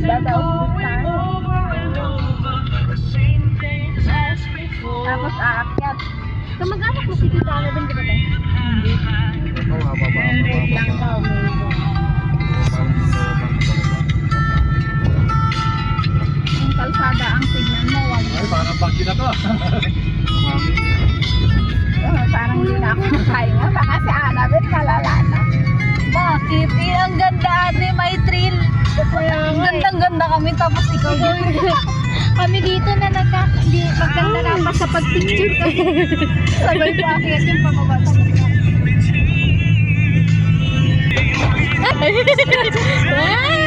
Dadaos tayo. Tapos aakyat. Kamag-anak mo si Tita Annabelle, di ba tayo? Oo, mababa. Lang daw. Yung kalsada ang tignan mo. Ay, parang bagyo na to. Mami. Parang hindi na ako makahinga. Baka si Annabelle malala na. Bakit? Ang ganda ate, may thrill. Ang gandang-ganda kami tapos ikaw dito. Kami dito na maganda na pa sa pag-picture kasi sabay po akyat yung pababa sa Ay!